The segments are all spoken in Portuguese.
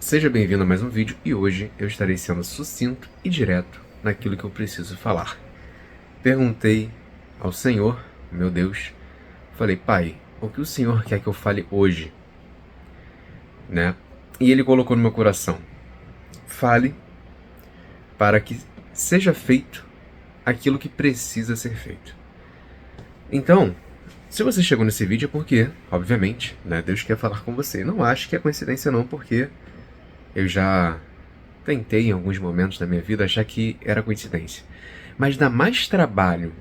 Seja bem-vindo a mais um vídeo e hoje eu estarei sendo sucinto e direto naquilo que eu preciso falar. Perguntei ao Senhor, meu Deus, falei, Pai, o que o Senhor quer que eu fale hoje? Né? E Ele colocou no meu coração, fale para que seja feito aquilo que precisa ser feito. Então, se você chegou nesse vídeo é porque, obviamente, né, Deus quer falar com você. Não acho que é coincidência não, porque eu já tentei em alguns momentos da minha vida achar que era coincidência. Mas dá mais trabalho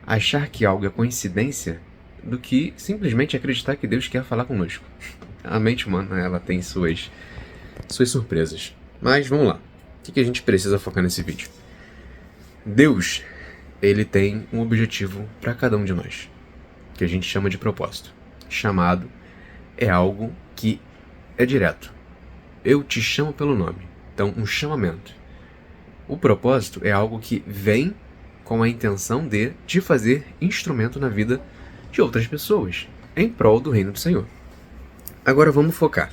achar que algo é coincidência do que simplesmente acreditar que Deus quer falar conosco. A mente humana, ela tem suas surpresas. Mas vamos lá. O que a gente precisa focar nesse vídeo? Deus, ele tem um objetivo para cada um de nós, que a gente chama de propósito. Chamado é algo que é direto. Eu te chamo pelo nome. Então, um chamamento. O propósito é algo que vem com a intenção de te fazer instrumento na vida de outras pessoas, em prol do reino do Senhor. Agora vamos focar.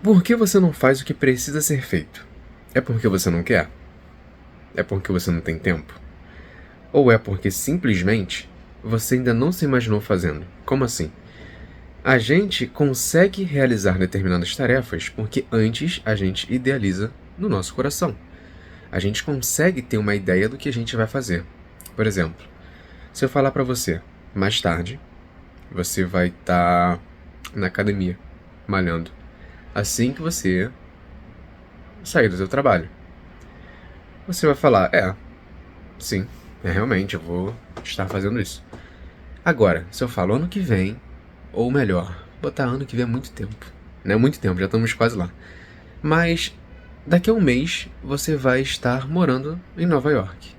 Por que você não faz o que precisa ser feito? É porque você não quer? É porque você não tem tempo? Ou é porque simplesmente você ainda não se imaginou fazendo? Como assim? A gente consegue realizar determinadas tarefas porque antes a gente idealiza no nosso coração. A gente consegue ter uma ideia do que a gente vai fazer. Por exemplo, se eu falar para você, mais tarde, você vai estar na academia, malhando, assim que você sair do seu trabalho. Você vai falar, sim, realmente, eu vou estar fazendo isso. Agora, se eu falo ano que vem, ou melhor, botar ano que vem é muito tempo. Não é muito tempo, já estamos quase lá. Mas daqui a um mês você vai estar morando em Nova York.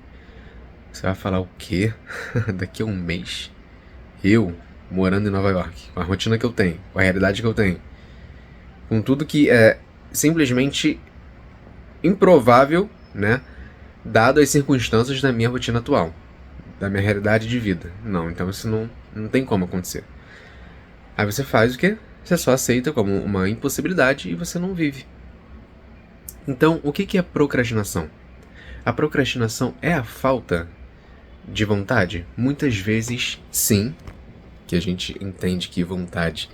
Você vai falar o quê? Daqui a um mês? Eu morando em Nova York, com a rotina que eu tenho, com a realidade que eu tenho, com tudo que é simplesmente improvável, né? Dado as circunstâncias da minha rotina atual, da minha realidade de vida. Não, então isso não tem como acontecer. Aí você faz o quê? Você só aceita como uma impossibilidade e você não vive. Então, o que é procrastinação? A procrastinação é a falta de vontade? Muitas vezes, sim, que a gente entende que vontade,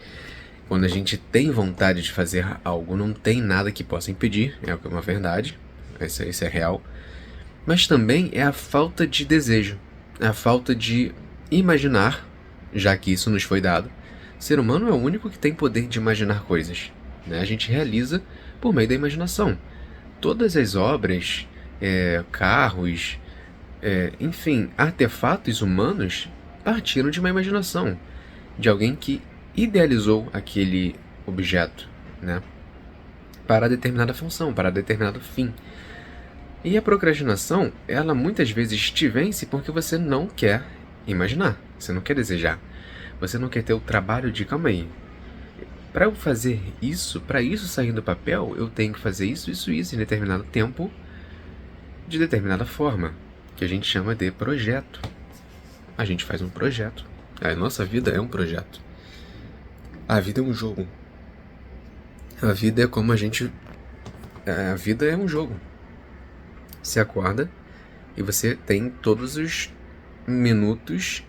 quando a gente tem vontade de fazer algo, não tem nada que possa impedir, é uma verdade, isso é real, mas também é a falta de desejo, é a falta de imaginar, já que isso nos foi dado. O ser humano é o único que tem poder de imaginar coisas, né? A gente realiza por meio da imaginação. Todas as obras, carros, enfim, artefatos humanos partiram de uma imaginação, de alguém que idealizou aquele objeto, né, para determinada função, para determinado fim. E a procrastinação, ela muitas vezes te vence porque você não quer imaginar, você não quer desejar, você não quer ter o trabalho de, calma aí, para eu fazer isso, para isso sair do papel, eu tenho que fazer isso em determinado tempo, de determinada forma, que a gente chama de projeto. A gente faz um projeto. A nossa vida é um projeto. A vida é um jogo. A vida é como a gente... A vida é um jogo. Você acorda e você tem todos os minutos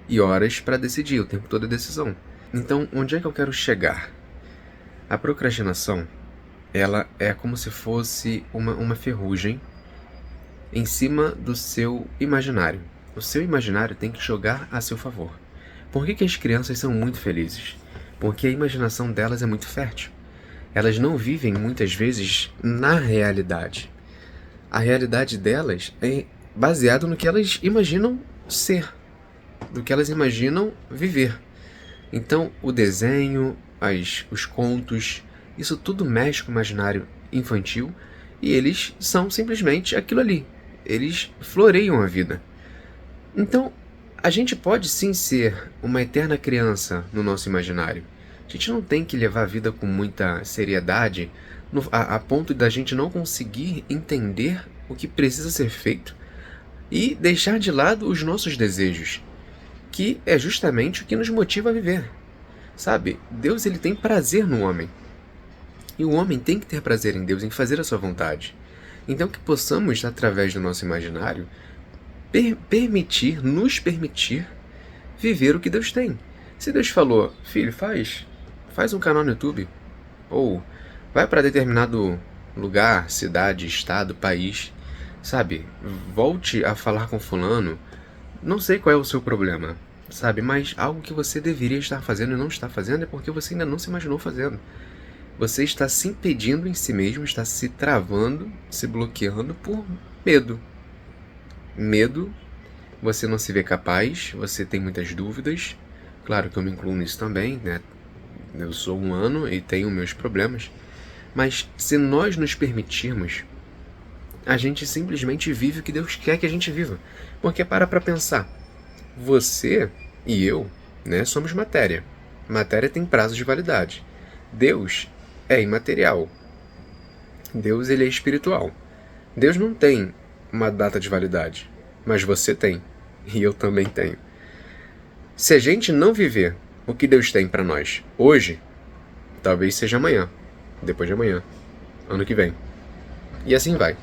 e horas para decidir, o tempo todo é decisão. Então, onde é que eu quero chegar? A procrastinação, ela é como se fosse uma ferrugem em cima do seu imaginário. O seu imaginário tem que jogar a seu favor. Por que as crianças são muito felizes? Porque a imaginação delas é muito fértil. Elas não vivem muitas vezes na realidade. A realidade delas é baseada no que elas imaginam ser, do que elas imaginam viver. Então, o desenho, os contos, isso tudo mexe com o imaginário infantil e eles são simplesmente aquilo ali. Eles floreiam a vida. Então, a gente pode sim ser uma eterna criança no nosso imaginário. A gente não tem que levar a vida com muita seriedade a ponto da gente não conseguir entender o que precisa ser feito e deixar de lado os nossos desejos, que é justamente o que nos motiva a viver. Sabe, Deus ele tem prazer no homem. E o homem tem que ter prazer em Deus, em fazer a sua vontade. Então que possamos, através do nosso imaginário, nos permitir viver o que Deus tem. Se Deus falou, filho, faz um canal no YouTube, ou vai para determinado lugar, cidade, estado, país, sabe? Volte a falar com fulano. Não sei qual é o seu problema, sabe? Mas algo que você deveria estar fazendo e não está fazendo é porque você ainda não se imaginou fazendo. Você está se impedindo em si mesmo, está se travando, se bloqueando por medo. Medo, você não se vê capaz, você tem muitas dúvidas. Claro que eu me incluo nisso também, né? Eu sou humano e tenho meus problemas. Mas se nós nos permitirmos, a gente simplesmente vive o que Deus quer que a gente viva. Porque para pensar, você e eu, né, somos matéria. Matéria tem prazo de validade. Deus é imaterial. Deus, ele é espiritual. Deus não tem uma data de validade, mas você tem, e eu também tenho. Se a gente não viver o que Deus tem para nós hoje, talvez seja amanhã, depois de amanhã, ano que vem. E assim vai.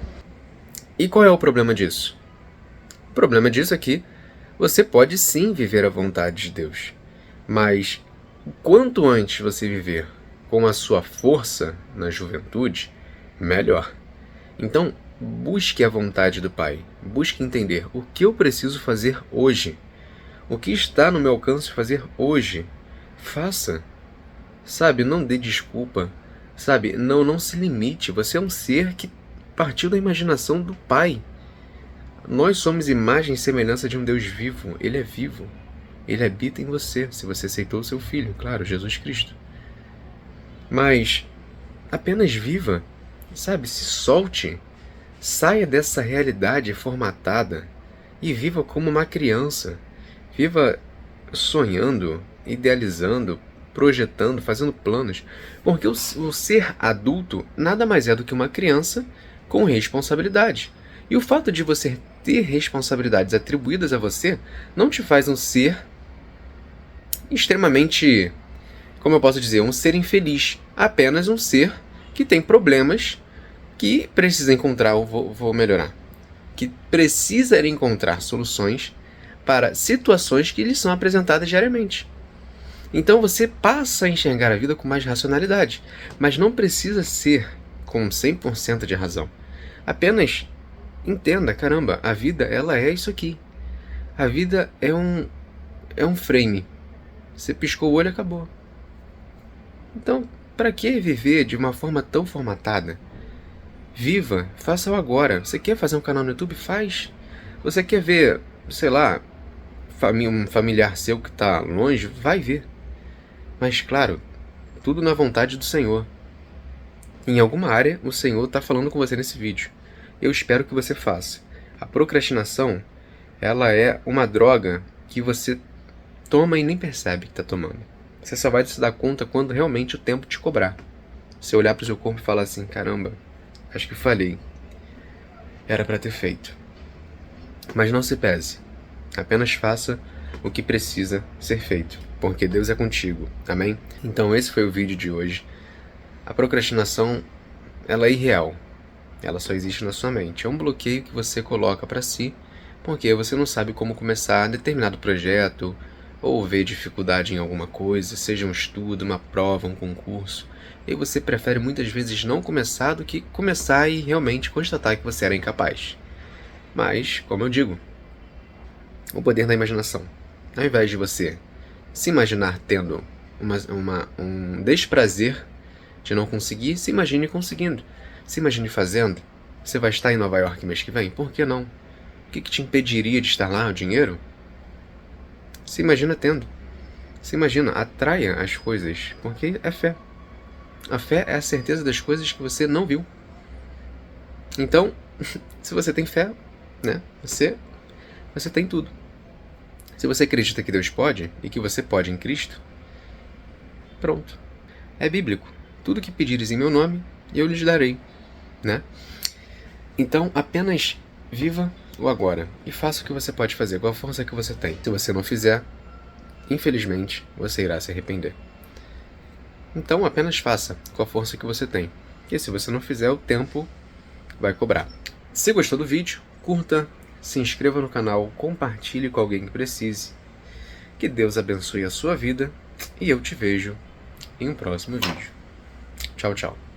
E qual é o problema disso? O problema disso é que você pode sim viver a vontade de Deus, mas quanto antes você viver com a sua força na juventude, melhor. Então, busque a vontade do Pai. Busque entender o que eu preciso fazer hoje. O que está no meu alcance fazer hoje. Faça. Sabe, não dê desculpa. Sabe, não se limite. Você é um ser que partiu da imaginação do Pai. Nós somos imagem e semelhança de um Deus vivo. Ele é vivo. Ele habita em você, se você aceitou o seu Filho, claro, Jesus Cristo. Mas apenas viva, sabe, se solte, saia dessa realidade formatada e viva como uma criança. Viva sonhando, idealizando, projetando, fazendo planos. Porque o ser adulto nada mais é do que uma criança com responsabilidade. E o fato de você ter responsabilidades atribuídas a você não te faz um ser extremamente, como eu posso dizer, um ser infeliz. Apenas um ser que tem problemas que precisa encontrar, vou melhorar, que precisa encontrar soluções para situações que lhe são apresentadas diariamente. Então você passa a enxergar a vida com mais racionalidade, mas não precisa ser com 100% de razão. Apenas entenda, caramba, a vida ela é isso aqui. A vida é um frame. Você piscou o olho e acabou. Então, para que viver de uma forma tão formatada? Viva, faça-o agora. Você quer fazer um canal no YouTube? Faz. Você quer ver, sei lá, um familiar seu que está longe? Vai ver. Mas, claro, tudo na vontade do Senhor. Em alguma área, o Senhor está falando com você nesse vídeo. Eu espero que você faça. A procrastinação, ela é uma droga que você toma e nem percebe que está tomando. Você só vai se dar conta quando realmente o tempo te cobrar. Você olhar para o seu corpo e falar assim, caramba, acho que falhei. Era para ter feito. Mas não se pese. Apenas faça o que precisa ser feito, porque Deus é contigo. Amém? Então esse foi o vídeo de hoje. A procrastinação, ela é irreal. Ela só existe na sua mente. É um bloqueio que você coloca para si, porque você não sabe como começar determinado projeto, ou ver dificuldade em alguma coisa, seja um estudo, uma prova, um concurso. E você prefere muitas vezes não começar do que começar e realmente constatar que você era incapaz. Mas, como eu digo, o poder da imaginação. Ao invés de você se imaginar tendo um desprazer de não conseguir, se imagine conseguindo. Se imagine fazendo. Você vai estar em Nova York mês que vem? Por que não? O que te impediria de estar lá? O dinheiro? Se imagina tendo. Se imagina, atraia as coisas, porque é fé. A fé é a certeza das coisas que você não viu. Então, se você tem fé, né, você tem tudo. Se você acredita que Deus pode e que você pode em Cristo, pronto. É bíblico. Tudo que pedires em meu nome, eu lhes darei, né? Então, apenas viva o agora e faça o que você pode fazer com a força que você tem. Se você não fizer, infelizmente, você irá se arrepender. Então apenas faça com a força que você tem. E se você não fizer, o tempo vai cobrar. Se gostou do vídeo, curta, se inscreva no canal, compartilhe com alguém que precise. Que Deus abençoe a sua vida e eu te vejo em um próximo vídeo. Tchau, tchau.